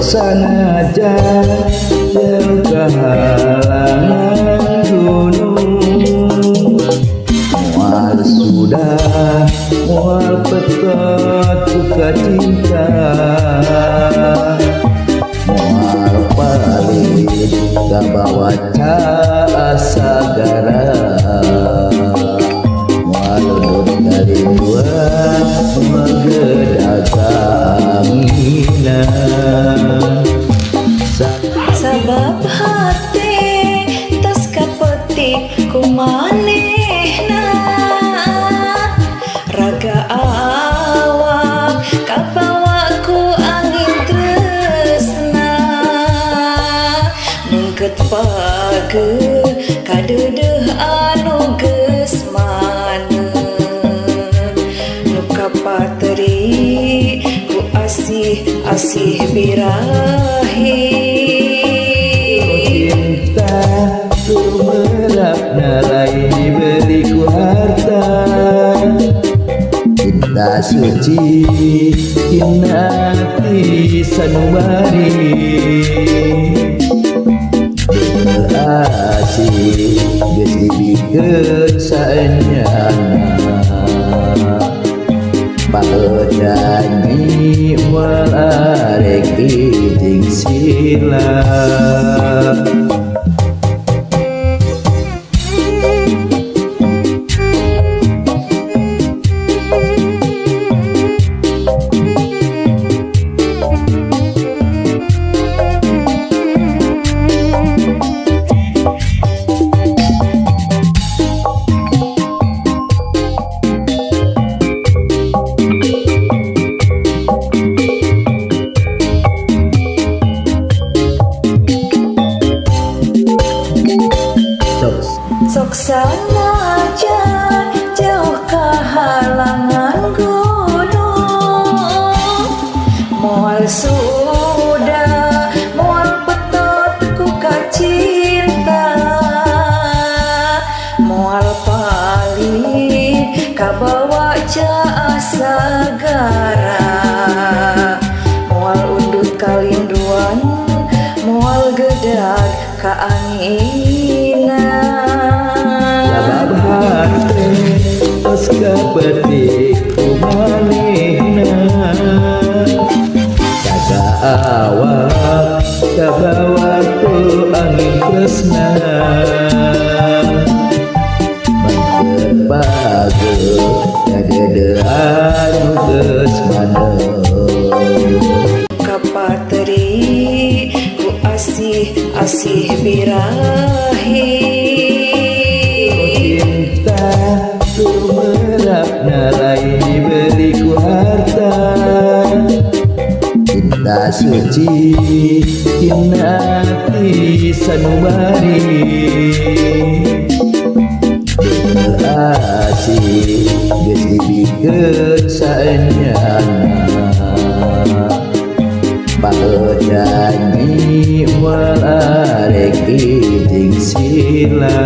Sanajan jauh ke halangan gunung, mual sudah mual petot suka cinta, mual paling gak bawa asa gara, mual untuk kerinduan menggedaka anginan. Sabab hati tas kapetik ku manehna, raga awak kabawa ku angin tresna, mengket page kadeudeuk anu geus mane, nu kapateri ku asih birahi. Lain diberi ku harta, cinta suci hati sanubari, asih geus dibikeun saenyana, paeut janji moal arek ijing sila. Sok sanajan jauh ke halangan gunung, moal sudah moal petot ku kacinta, moal paling kabawa asa gara, moal undut kalinduan moal gedag kaanginan. Tas kapetik ku manehna, jaga awak kabawa ku angin tresna, mangket page kadeudeuk anu geus mane, kapateri ku asih birahi. Lain diberi ku harta, cinta suci hati sanubari, asih geus dibikeun saenyana, paeut janji moal arek ijing sila.